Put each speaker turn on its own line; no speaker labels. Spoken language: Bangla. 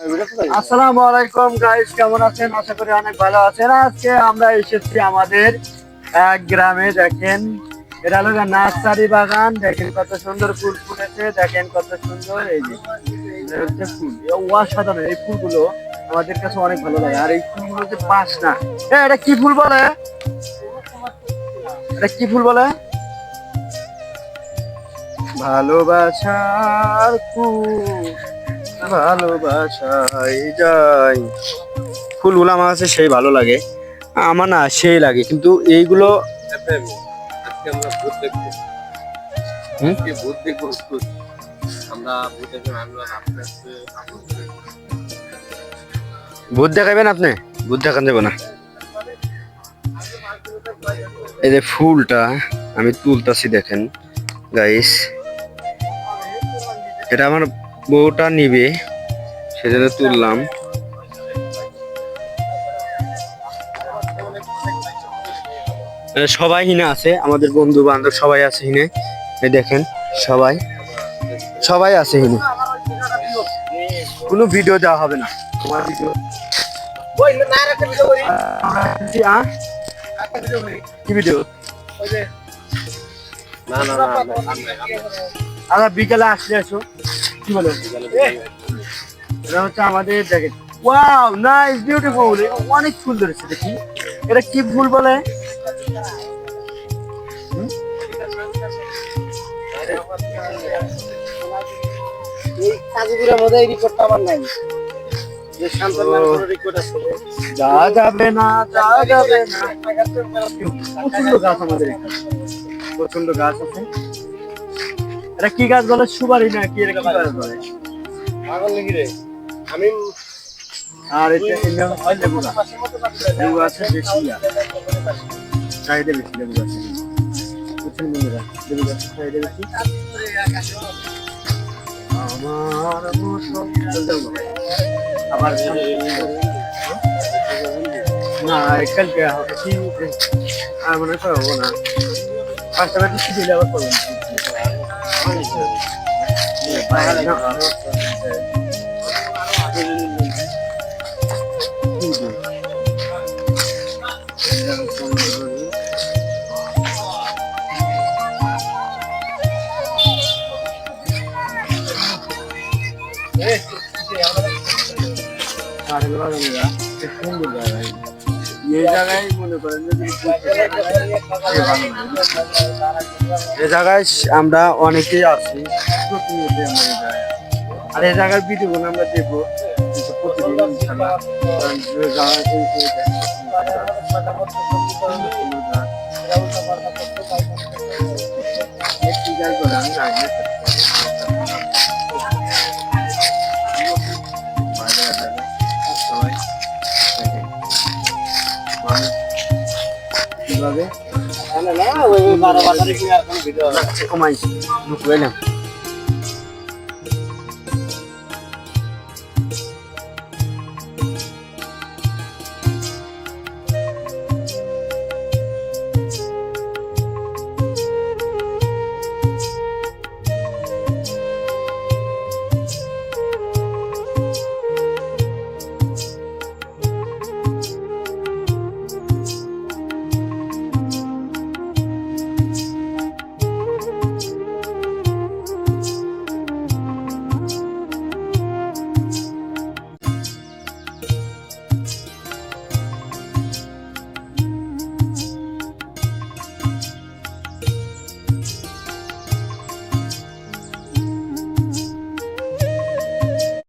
আসসালামু আলাইকুম গাইস, কেমন আছেন? আশা করি অনেক ভালো আছেন। আজকে আমরা এসেছি আমাদের এক গ্রামে। দেখেন, এটা হলো নার্সারি বাগান। দেখেন কত সুন্দর ফুল ফুটেছে, দেখেন কত সুন্দর। এই যে এটা হচ্ছে ফুল, অসাধারণ। এই ফুলগুলো আমাদের কাছে অনেক ভালো লাগে। আর এই ফুলগুলো যে পাস না, এটা কি ফুল বলে? এটা কি ফুল বলে? ভালোবাসার ফুল, ভালোবাসাই যাই। ফুলগুলো আমার কাছে সেই ভালো লাগে, আমার না সেই লাগে, কিন্তু এইগুলো
আজকে আমরা ভূত দেখবো। আজকে ভূত দেখবো। আমরা ভূত দেখবো।
ভূত দেখাবেন আপনি? ভূত দেখান যাবে না। এই যে ফুলটা আমি তুলতাছি, দেখেন গাইস, এটা আমার বউটা নিবে, সেজন্য তুললাম। সবাই হিনে আছে, আমাদের বন্ধু বান্ধব সবাই আছে হিনে। এই দেখেন, সবাই সবাই আছে হিনে। কোনো ভিডিও দেওয়া হবে না, তোমার ভিডিও। কি ভিডিও?
না না না,
আমরা বিকেলে আসলে আসো। কি বলো? এটা হচ্ছে আমাদের, দেখেন, ওয়াও নাইস বিউটিফুল, অনেক ফুল ধরেছে। দেখি এটা কি ফুল বলে? যা যাবে না, যা যাবে না। প্রচন্ড গাছ আমাদের এখানে, প্রচন্ড গাছ আছে। এটা কি গাছ বলে? সুপারি না কি? এটা কি গাছ বলে?
আমি
আর এটা লেবু গাছ। লেবু গাছে বেশি চাহিদা বেশি, লেবু গাছে। বুঝছেন বন্ধুরা, লেবু গাছের চাহিদা বেশি। আমার আবার না, কালকে আর মনে করবো না, পাশাপাশি কি দিলে আবার করবো এই জায়গায় মনে করেন এই জায়গায় আমরা অনেকেই আছি, আর এই জায়গার ভিডিও আমরা দেখবো প্রতিদিন ইনশাআল্লাহ। কিভাবে কমাইছি